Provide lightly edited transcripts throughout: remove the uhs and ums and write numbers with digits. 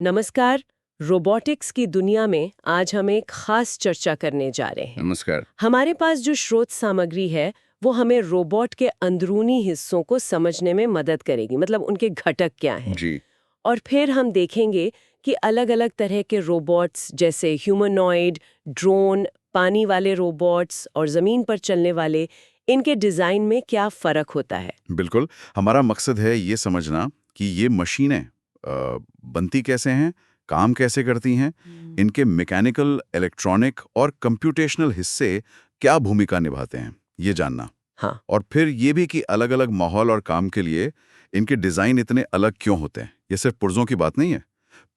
नमस्कार। रोबोटिक्स की दुनिया में आज हम एक खास चर्चा करने जा रहे हैं। नमस्कार। हमारे पास जो स्रोत सामग्री है वो हमें रोबोट के अंदरूनी हिस्सों को समझने में मदद करेगी, मतलब उनके घटक क्या हैं। जी। और फिर हम देखेंगे कि अलग-अलग तरह के रोबोट्स जैसे ह्यूमनॉइड, ड्रोन, पानी वाले रोबोट्स और जमीन पर चलने वाले, इनके डिजाइन में क्या फर्क होता है। बिल्कुल, हमारा मकसद है ये समझना कि ये मशीनें बनती कैसे हैं, काम कैसे करती हैं, इनके मैकेनिकल, इलेक्ट्रॉनिक और कंप्यूटेशनल हिस्से क्या भूमिका निभाते हैं, ये जानना। हाँ, और फिर ये भी कि अलग-अलग माहौल और काम के लिए इनके डिज़ाइन इतने अलग क्यों होते हैं। ये सिर्फ पुर्जों की बात नहीं है,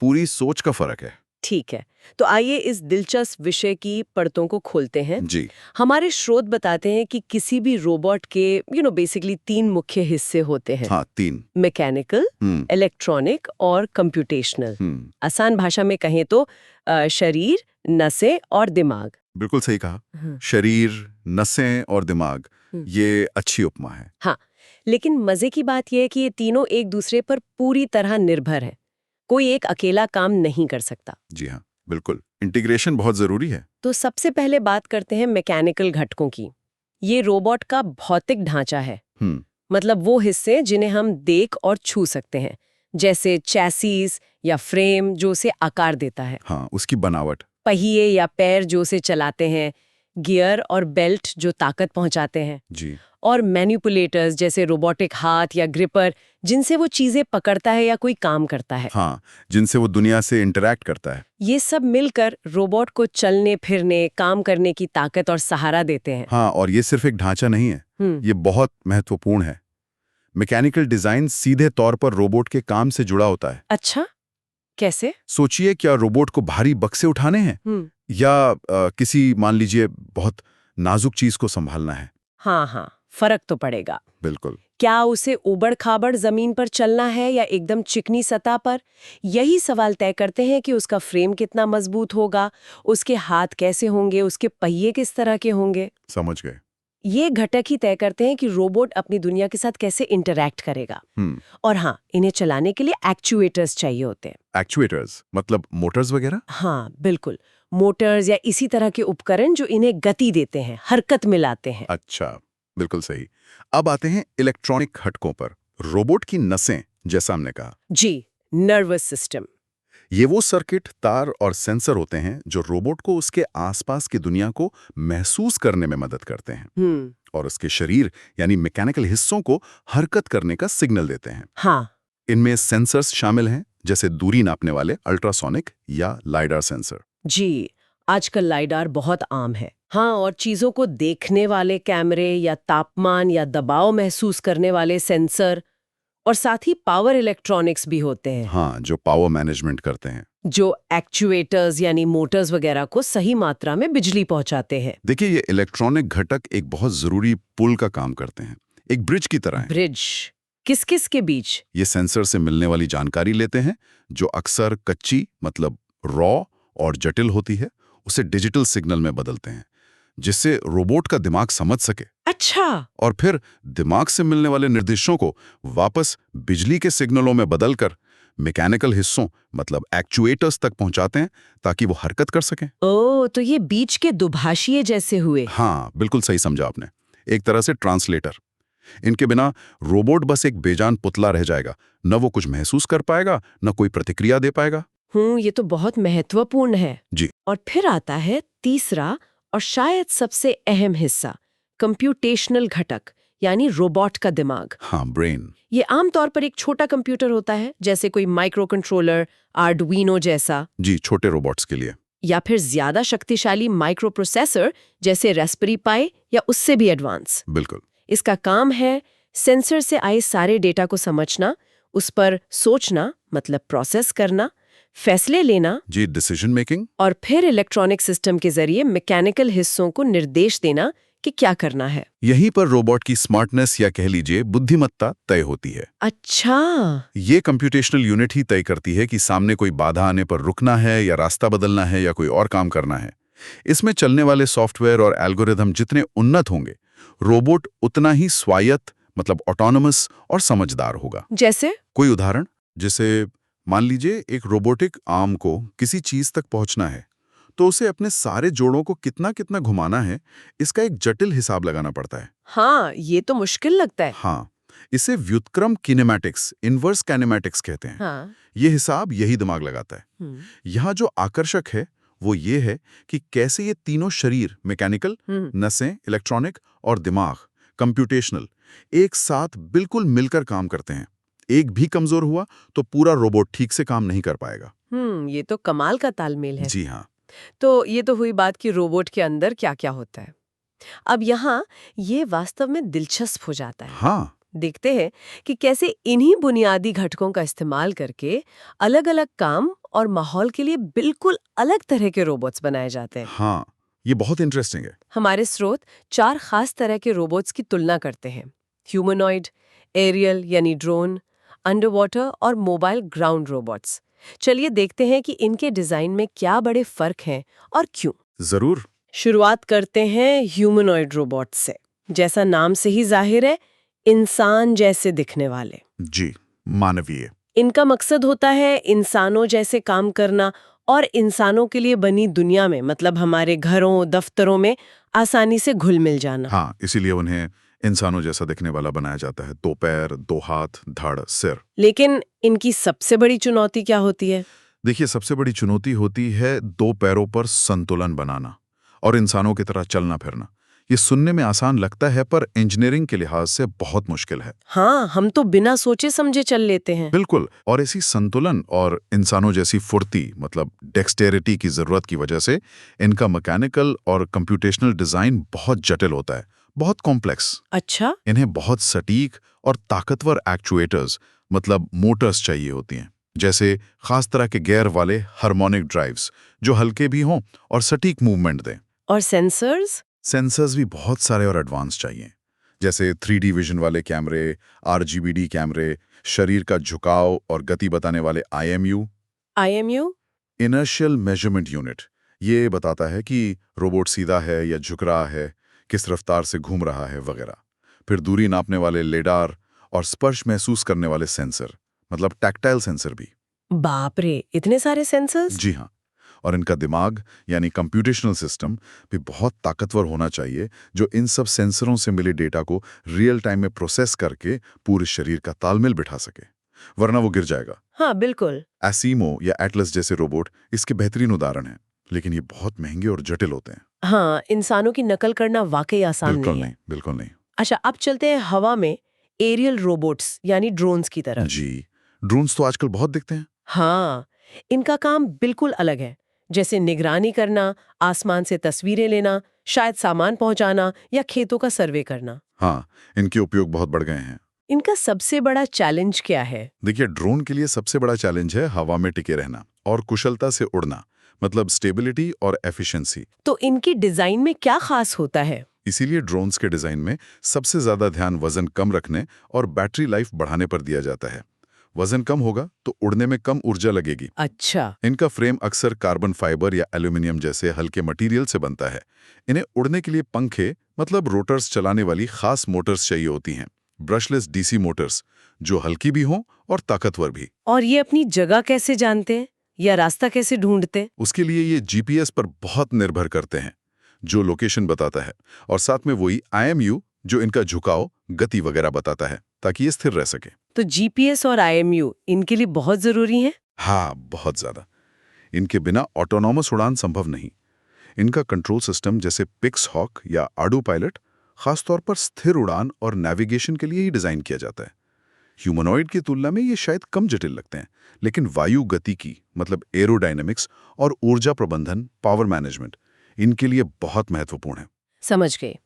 पूरी सोच का फ़र्क है। ठीक है। तो आइए इस दिलचस्प विषय की परतों को खोलते हैं। जी। हमारे स्रोत बताते हैं कि किसी भी रोबोट के बेसिकली 3 मुख्य हिस्से होते हैं। हाँ, 3। मैकेनिकल, हुँ, इलेक्ट्रॉनिक और कंप्यूटेशनल। हुँ। आसान भाषा में कहें तो शरीर, नसें और दिमाग। बिल्कुल सही कहा। हाँ। शरीर, नसें और दिमाग, हम्म। ये अच्छी उपमा है। हाँ, लेकिन मजे की बात यह है कि ये तीनों एक दूसरे पर पूरी तरह निर्भर हैं। कोई एक अकेला काम नहीं कर सकता। जी हाँ, बिल्कुल। इंटीग्रेशन बहुत ज़रूरी है। तो सबसे पहले बात करते हैं मैकेनिकल घटकों की। ये रोबोट का भौतिक ढांचा है, हुँ, मतलब वो हिस्से जिन्हें हम देख और छू सकते हैं, जैसे चैसिस या फ्रेम जो उसे आकार देता है, हाँ, उसकी बनावट। पहिए या पैर जो उसे चलाते हैं, गियर और बेल्ट जो ताकत पहुंचाते हैं, जी, और मैनिपुलेटर्स जैसे रोबोटिक हाथ या ग्रिपर जिनसे वो चीजें पकड़ता है या कोई काम करता है। हाँ, जिनसे वो दुनिया से इंटरैक्ट करता है। ये सब मिलकर रोबोट को चलने फिरने, काम करने की ताकत और सहारा देते हैं। हाँ, और ये सिर्फ एक ढांचा नहीं है, हम्म। ये बहुत महत्वपूर्ण है। मैकेनिकल डिज़ाइन सीधे तौर पर रोबोट के काम से जुड़ा होता है। अच्छा, कैसे? सोचिए, क्या रोबोट को भारी बक्से उठाने हैं हम्म। या किसी मान लीजिए बहुत नाजुक चीज़ को संभालना है? हाँ हाँ, फर्क तो पड़ेगा। बिल्कुल। क्या उसे उबड़-खाबड़ जमीन पर चलना है या एकदम चिकनी सतह पर? यही सवाल तय करते हैं कि उसका फ्रेम कितना मजबूत होगा, उसके हाथ कैसे होंगे, उसके पहिए किस तरह के होंगे। समझ गए। ये घटक ही तय करते हैं कि रोबोट अपनी दुनिया के साथ कैसे इंटरैक्ट करेगा। हुँ, और हाँ, इन्हें चलाने के लिए एक्चुएटर्स चाहिए होते हैं। एक्चुएटर्स मतलब मोटर्स वगैरह? हाँ, बिल्कुल। मोटर्स या इसी तरह के उपकरण जो इन्हें गति देते हैं, हरकत में लाते हैं। अच्छा, बिल्कुल सही। अब आते हैं इलेक्ट्रॉनिक घटकों पर। रोबोट की नसें, जैसा हमने कहा, जी, नर्वस सिस्टम। ये वो सर्किट, तार और सेंसर होते हैं जो रोबोट को उसके आसपास की दुनिया को महसूस करने में मदद करते हैं हम्म। और उसके शरीर यानी मैकेनिकल हिस्सों को हरकत करने का सिग्नल देते हैं। हाँ। इनमें सेंसर्स शामिल हैं, जैसे दूरी नापने वाले अल्ट्रासोनिक या लाइडार सेंसर। जी, आजकल लाइडार बहुत आम है। हाँ, और चीजों को देखने वाले कैमरे या तापमान या दबाव महसूस करने वाले सेंसर, और साथ ही पावर इलेक्ट्रॉनिक्स भी होते हैं, हाँ, जो पावर मैनेजमेंट करते हैं। जो एक्चुएटर्स यानी मोटर्स वगैरह को सही मात्रा में बिजली पहुंचाते हैं। देखिए, ये इलेक्ट्रॉनिक घटक एक बहुत जरूरी पुल का काम करते हैं, एक ब्रिज की तरह है। ब्रिज किस किस के बीच? ये सेंसर से मिलने वाली जानकारी लेते हैं, जो अक्सर कच्ची मतलब रॉ और जटिल होती है, उसे डिजिटल सिग्नल में बदलते हैं, जिससे रोबोट का दिमाग समझ सके। अच्छा। और फिर दिमाग से मिलने वाले निर्देशों को वापस बिजली के सिग्नलों में बदलकर मैकेनिकल हिस्सों मतलब एक्चुएटर्स तक पहुंचाते हैं, ताकि वो हरकत कर सकें। ओ, तो ये बीच के दुभाषिए जैसे हुए। हाँ, बिल्कुल सही समझा आपने। एक तरह से ट्रांसलेटर। इनके बिना रोबोट बस एक बेजान पुतला रह जाएगा, न वो कुछ महसूस कर पाएगा, न कोई प्रतिक्रिया दे पाएगा। ये तो बहुत महत्वपूर्ण है। जी। और फिर आता है तीसरा और शायद सबसे अहम हिस्सा, कंप्यूटेशनल घटक, यानी रोबोट का दिमाग। हाँ, ब्रेन। ये आमतौर पर एक छोटा कंप्यूटर होता है, जैसे कोई माइक्रो कंट्रोलर, आर्डुइनो जैसा, जी, छोटे रोबोट्स के लिए। या फिर ज्यादा शक्तिशाली माइक्रो प्रोसेसर जैसे रास्पबेरी पाई या उससे भी एडवांस। बिल्कुल। इसका काम है सेंसर से आए सारे डेटा को समझना, उस पर सोचना मतलब प्रोसेस करना, फैसले लेना, जी, डिसीजन मेकिंग। और फिर इलेक्ट्रॉनिक सिस्टम के जरिए मैकेनिकल हिस्सों को निर्देश देना कि क्या करना है। यहीं पर रोबोट की स्मार्टनेस या कह लीजिए बुद्धिमत्ता तय होती है। अच्छा। ये कंप्यूटेशनल यूनिट ही तय करती है कि सामने कोई बाधा आने पर रुकना है या रास्ता बदलना है या कोई और काम करना है। इसमें चलने वाले सॉफ्टवेयर और एल्गोरिदम जितने उन्नत होंगे, रोबोट उतना ही स्वायत्त मतलब ऑटोनोमस और समझदार होगा। जैसे? कोई उदाहरण? जैसे मान लीजिए एक रोबोटिक आर्म को किसी चीज तक पहुंचना है, तो उसे अपने सारे जोड़ों को कितना कितना घुमाना है, इसका एक जटिल हिसाब लगाना पड़ता है। हाँ, ये तो मुश्किल लगता है। हाँ, इसे व्युत्क्रम किनेमैटिक्स, इनवर्स काइनेमैटिक्स कहते हैं। हाँ। ये हिसाब यही दिमाग लगाता है। यहाँ जो आकर्षक है वो ये है कि कैसे ये तीनों शरीर, मैकेनिकल, नसें, इलेक्ट्रॉनिक और दिमाग, कंप्यूटेशनल, एक साथ बिल्कुल मिलकर काम करते हैं। एक भी कमजोर हुआ तो पूरा रोबोट ठीक से काम नहीं कर पाएगा। ये तो कमाल का तालमेल है। जी हाँ। तो ये तो हुई बात कि रोबोट के अंदर क्या-क्या होता है। अब यहाँ ये वास्तव में दिलचस्प हो जाता है। हाँ। देखते हैं कि कैसे इन्हीं बुनियादी घटकों का इस्तेमाल करके अलग-अलग काम और माहौल के लिए बिल्कुल अलग तरह के रोबोट्स बनाए जाते हैं। हाँ, ये बहुत इंटरेस्टिंग है। हमारे स्रोत 4 खास तरह के रोबोट्स की तुलना करते हैं। ह्यूमनॉइड, एरियल यानी ड्रोन, अंडर वाटर और मोबाइल ग्राउंड रोबोट्स। चलिए देखते हैं कि इनके डिजाइन में क्या बड़े फर्क हैं और क्यों। जरूर। शुरुआत करते हैं ह्यूमनॉइड रोबोट से। जैसा नाम से ही जाहिर है, इंसान जैसे दिखने वाले। जी, मानवीय। इनका मकसद होता है इंसानों जैसे काम करना और इंसानों के लिए बनी दुनिया में, मतलब हमारे घरों, दफ्तरों में आसानी से घुल मिल जाना। हाँ, इसीलिए उन्हें इंसानों जैसा दिखने वाला बनाया जाता है। 2 पैर, 2 हाथ, धड़, सिर। लेकिन इनकी सबसे बड़ी चुनौती क्या होती है? देखिए, सबसे बड़ी चुनौती होती है 2 पैरों पर संतुलन बनाना और इंसानों की तरह चलना फिरना। ये सुनने में आसान लगता है, पर इंजीनियरिंग के लिहाज से बहुत मुश्किल है। हाँ, हम तो बिना सोचे समझे चल लेते हैं। बिल्कुल। और इसी संतुलन और इंसानों जैसी फुर्ती, मतलब डेक्सटेरिटी की जरूरत की वजह से इनका मैकेनिकल और कंप्यूटेशनल डिजाइन बहुत जटिल होता है, बहुत कॉम्प्लेक्स। अच्छा। इन्हें बहुत सटीक और ताकतवर एक्चुएटर्स, मतलब मोटर्स चाहिए होती हैं, जैसे खास तरह के गियर वाले हार्मोनिक ड्राइव्स, जो हल्के भी हों और सटीक मूवमेंट दें। और सेंसर्स? सेंसर्स भी बहुत सारे और एडवांस चाहिए, जैसे 3D विजन वाले कैमरे, RGBD कैमरे, शरीर का झुकाव और गति बताने वाले IMU, IMU? Inertial measurement unit. ये बताता है कि रोबोट सीधा है या झुक रहा है, किस रफ्तार से घूम रहा है वगैरह। फिर दूरी नापने वाले लेडार और स्पर्श महसूस करने वाले सेंसर, मतलब टैक्टाइल सेंसर भी। बाप रे, इतने सारे सेंसर्स? जी हाँ। और इनका दिमाग यानी कंप्यूटेशनल सिस्टम भी बहुत ताकतवर होना चाहिए, जो इन सब सेंसरों से मिले डेटा को रियल टाइम में प्रोसेस करके पूरे शरीर का तालमेल बिठा सके, वरना वो गिर जाएगा। हाँ, बिल्कुल। एसीमो या एटलस जैसे रोबोट इसके बेहतरीन उदाहरण हैं, लेकिन ये बहुत महंगे और जटिल होते हैं। हाँ, इंसानों की नकल करना वाकई आसान बिल्कुल नहीं नहीं, है। बिल्कुल नहीं। अच्छा, अब चलते हैं हवा में एरियल रोबोट्स यानी ड्रोन्स की तरफ। जी, ड्रोन्स तो आजकल बहुत दिखते हैं। हाँ, इनका काम बिल्कुल अलग है। जैसे निगरानी करना, आसमान से तस्वीरें लेना, शायद सामान पहुंचाना या खेतों का सर्वे करना। हाँ, इनके उपयोग बहुत बढ़ गए हैं। इनका सबसे बड़ा चैलेंज क्या है? देखिए, ड्रोन के लिए सबसे बड़ा चैलेंज है हवा में टिके रहना और कुशलता से उड़ना, मतलब स्टेबिलिटी और एफिशिएंसी। तो इनकी डिजाइन में क्या खास होता है? इसीलिए ड्रोन्स के डिजाइन में सबसे ज्यादा ध्यान वजन कम रखने और बैटरी लाइफ बढ़ाने पर दिया जाता है। वजन कम होगा तो उड़ने में कम ऊर्जा लगेगी। अच्छा। इनका फ्रेम अक्सर कार्बन फाइबर या एल्यूमिनियम जैसे हल्के मटेरियल से बनता है। इन्हें उड़ने के लिए पंखे, मतलब रोटर्स चलाने वाली खास मोटर्स चाहिए होती हैं, ब्रशलेस DC मोटर्स, जो हल्की भी हों और ताकतवर भी। और ये अपनी जगह कैसे जानते हैं या रास्ता कैसे ढूंढते? उसके लिए ये GPS पर बहुत निर्भर करते हैं, जो लोकेशन बताता है, और साथ में वही IMU, जो इनका झुकाव, गति वगैरह बताता है, ताकि ये स्थिर रह सके। तो GPS और IMU इनके लिए बहुत जरूरी हैं? हाँ, बहुत ज्यादा। इनके बिना ऑटोनॉमस उड़ान संभव नहीं। इनका कंट्रोल सिस्टम जैसे पिक्स हॉक या आडू पायलट खासतौर पर स्थिर उड़ान और नेविगेशन के लिए ही डिजाइन किया जाता है। ह्यूमनॉइड की तुलना में ये शायद कम जटिल लगते हैं, लेकिन वायु गतिकी, मतलब एरोडायनेमिक्स और ऊर्जा प्रबंधन, पावर मैनेजमेंट, इनके लिए बहुत महत्वपूर्ण है। समझ गए।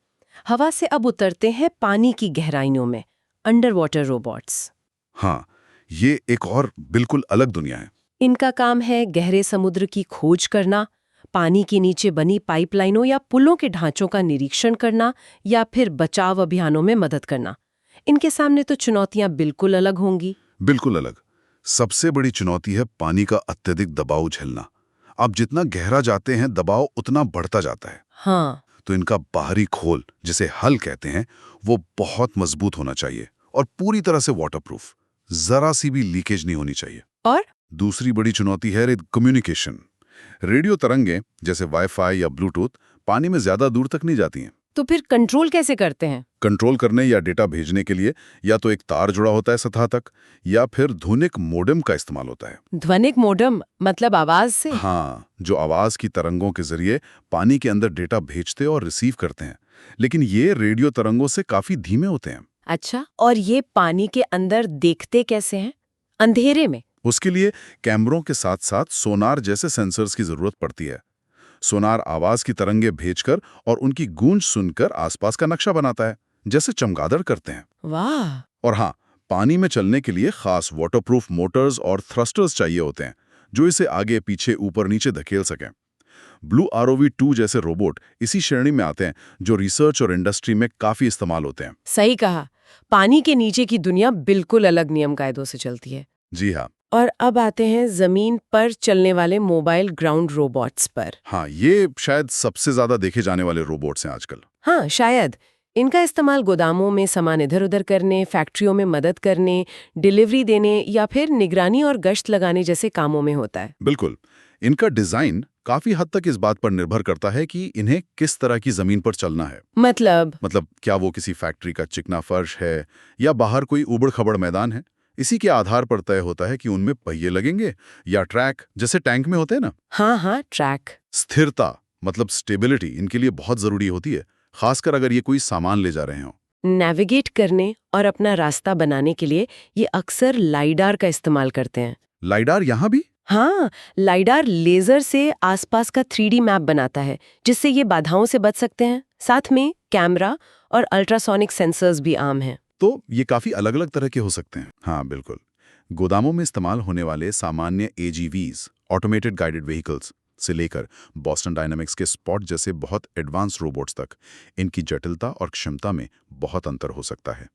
हवा से अब उतरते हैं पानी की गहराइयों में, अंडर वाटर रोबोट्स। हाँ, ये एक और बिल्कुल अलग दुनिया है। इनका काम है गहरे समुद्र की खोज करना, पानी के नीचे बनी पाइपलाइनों या पुलों के ढांचों का निरीक्षण करना या फिर बचाव अभियानों में मदद करना। इनके सामने तो चुनौतियां बिल्कुल अलग होंगी। बिल्कुल अलग। सबसे बड़ी चुनौती है पानी का अत्यधिक दबाव झेलना। आप जितना गहरा जाते हैं, दबाव उतना बढ़ता जाता है। हाँ। तो इनका बाहरी खोल, जिसे हल कहते हैं, वो बहुत मजबूत होना चाहिए और पूरी तरह से वाटरप्रूफ। जरा सी भी लीकेज नहीं होनी चाहिए। और दूसरी बड़ी चुनौती है कम्युनिकेशन। रेडियो तरंगें जैसे वाईफाई या ब्लूटूथ पानी में ज्यादा दूर तक नहीं जाती हैं। तो फिर कंट्रोल कैसे करते हैं? कंट्रोल करने या डेटा भेजने के लिए या तो एक तार जुड़ा होता है सतह तक, या फिर ध्वनिक मोडेम का इस्तेमाल होता है। ध्वनिक मोडेम मतलब आवाज से? हाँ, जो आवाज की तरंगों के जरिए पानी के अंदर डेटा भेजते और रिसीव करते हैं, लेकिन ये रेडियो तरंगों से काफी धीमे होते हैं। अच्छा, और ये पानी के अंदर देखते कैसे हैं? अंधेरे में? उसके लिए कैमरों के साथ साथ सोनार जैसे सेंसर्स की जरूरत पड़ती है। सोनार आवाज की तरंगे भेजकर और उनकी गूंज सुनकर आसपास का नक्शा बनाता है, जैसे चमगादड़ करते हैं। वाह! और हाँ, पानी में चलने के लिए खास वाटरप्रूफ मोटर्स और थ्रस्टर्स चाहिए होते हैं, जो इसे आगे पीछे ऊपर नीचे धकेल सकें। ब्लू ROV 2 जैसे रोबोट इसी श्रेणी में आते हैं, जो रिसर्च और इंडस्ट्री में काफी इस्तेमाल होते हैं। सही कहा। पानी के नीचे की दुनिया बिल्कुल अलग नियम कायदों से चलती है। जी हाँ। और अब आते हैं जमीन पर चलने वाले मोबाइल ग्राउंड रोबोट्स पर। हाँ, ये शायद सबसे ज्यादा देखे जाने वाले रोबोट्स हैं आजकल। हाँ, शायद। इनका इस्तेमाल गोदामों में सामान इधर-उधर करने, फैक्ट्रियों में मदद करने, डिलीवरी देने या फिर निगरानी और गश्त लगाने जैसे कामों में होता है। बिल्कुल। इनका डिजाइन काफी हद तक इस बात पर निर्भर करता है कि इन्हें किस तरह की जमीन पर चलना है। मतलब क्या वो किसी फैक्ट्री का चिकना फर्श है या बाहर कोई उबड़-खबड़ मैदान है। इसी के आधार पर तय होता है कि उनमें पहिए लगेंगे या ट्रैक, जैसे टैंक में होते हैं ना। हाँ, ट्रैक। स्थिरता मतलब स्टेबिलिटी इनके लिए बहुत जरूरी होती है, खासकर अगर ये कोई सामान ले जा रहे हो। नेविगेट करने और अपना रास्ता बनाने के लिए ये अक्सर लाइडार का इस्तेमाल करते हैं। लाइडार यहाँ भी? हाँ, लाइडार लेजर से आसपास का 3D मैप बनाता है, जिससे ये बाधाओं से बच सकते हैं। साथ में कैमरा और अल्ट्रासोनिक सेंसर्स भी आम हैं। तो ये काफी अलग अलग तरह के हो सकते हैं। हाँ बिल्कुल। गोदामों में इस्तेमाल होने वाले सामान्य AGVs, ऑटोमेटेड गाइडेड व्हीकल्स से लेकर बॉस्टन डायनामिक्स के स्पॉट जैसे बहुत एडवांस रोबोट्स तक, इनकी जटिलता और क्षमता में बहुत अंतर हो सकता है।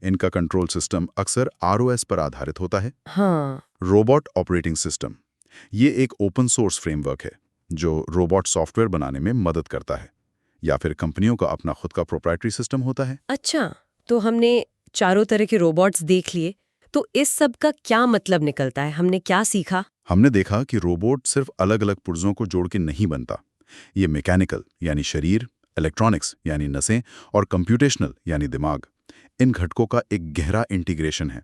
इनका कंट्रोल सिस्टम अक्सर ROS पर आधारित होता है। हाँ। रोबोट ऑपरेटिंग सिस्टम, ये एक ओपन सोर्स फ्रेमवर्क है जो रोबोट सॉफ्टवेयर बनाने में मदद करता है, या फिर कंपनियों का अपना खुद का प्रोप्राइटरी सिस्टम होता है। अच्छा, तो हमने चारों तरह के रोबोट्स देख लिए, तो इस सब का क्या मतलब निकलता है? हमने क्या सीखा? हमने देखा कि रोबोट सिर्फ अलग अलग पुर्जों को जोड़ के नहीं बनता। ये मैकेनिकल यानी शरीर, इलेक्ट्रॉनिक्स यानी नसें और कंप्यूटेशनल यानी दिमाग, इन घटकों का एक गहरा इंटीग्रेशन है।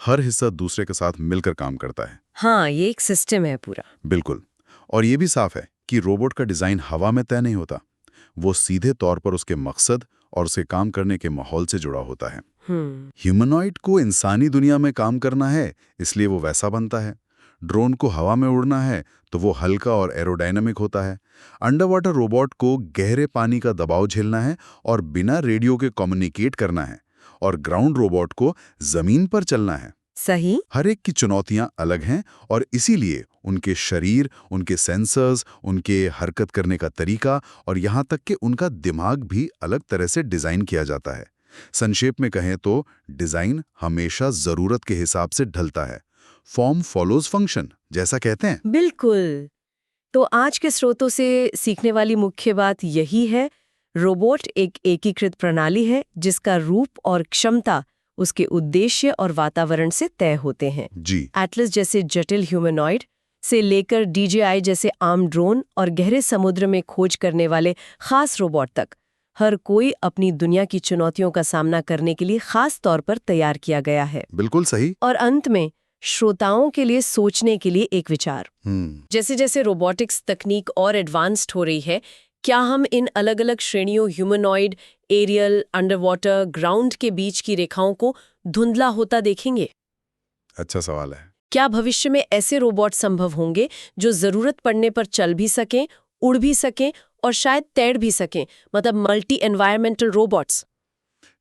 हर हिस्सा दूसरे के साथ मिलकर काम करता है। हाँ, ये एक सिस्टम है पूरा। बिल्कुल। और ये भी साफ है कि रोबोट का डिजाइन हवा में तय नहीं होता, वो सीधे तौर पर उसके मकसद और उसके काम करने के माहौल से जुड़ा होता है। ह्यूमनॉइड को इंसानी दुनिया में काम करना है, इसलिए वो वैसा बनता है। ड्रोन को हवा में उड़ना है तो वो हल्का और एरोडायनामिक होता है। अंडर वाटर रोबोट को गहरे पानी का दबाव झेलना है और बिना रेडियो के कम्युनिकेट करना है। और ग्राउंड रोबोट को जमीन पर चलना है। सही। हर एक की चुनौतियां अलग हैं और इसीलिए उनके शरीर, उनके सेंसर्स, उनके हरकत करने का तरीका और यहाँ तक कि उनका दिमाग भी अलग तरह से डिजाइन किया जाता है। संक्षेप में कहें तो डिजाइन हमेशा जरूरत के हिसाब से ढलता है। फॉर्म फॉलोज फंक्शन जैसा कहते हैं। बिल्कुल। तो आज के स्रोतों से सीखने वाली मुख्य बात यही है, रोबोट एक एकीकृत प्रणाली है जिसका रूप और क्षमता उसके उद्देश्य और वातावरण से तय होते हैं। जी। एटलस जैसे जटिल ह्यूमनॉइड से लेकर DJI जैसे आर्म ड्रोन और गहरे समुद्र में खोज करने वाले खास रोबोट तक, हर कोई अपनी दुनिया की चुनौतियों का सामना करने के लिए खास तौर पर तैयार किया गया है। बिल्कुल सही। और अंत में श्रोताओं के लिए सोचने के लिए एक विचार। जैसे जैसे रोबोटिक्स तकनीक और एडवांस्ड हो रही है, क्या हम इन अलग अलग श्रेणियों humanoid, aerial, under water, ground के बीच की रेखाओं को धुंधला होता देखेंगे? अच्छा सवाल है। क्या भविष्य में ऐसे रोबोट संभव होंगे जो जरूरत पड़ने पर चल भी सकें, उड़ भी सकें और शायद तैर भी सकें, मतलब मल्टी एनवायरमेंटल रोबोट्स?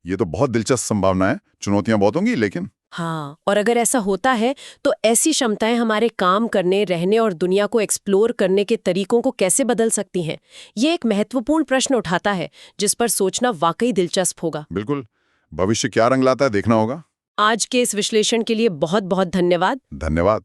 ये तो बहुत दिलचस्प संभावना है। चुनौतियां बहुत होंगी लेकिन। हाँ, और अगर ऐसा होता है तो ऐसी क्षमताएं हमारे काम करने, रहने और दुनिया को एक्सप्लोर करने के तरीकों को कैसे बदल सकती हैं? ये एक महत्वपूर्ण प्रश्न उठाता है जिस पर सोचना वाकई दिलचस्प होगा। बिल्कुल। भविष्य क्या रंग लाता है देखना होगा। आज के इस विश्लेषण के लिए बहुत बहुत धन्यवाद। धन्यवाद।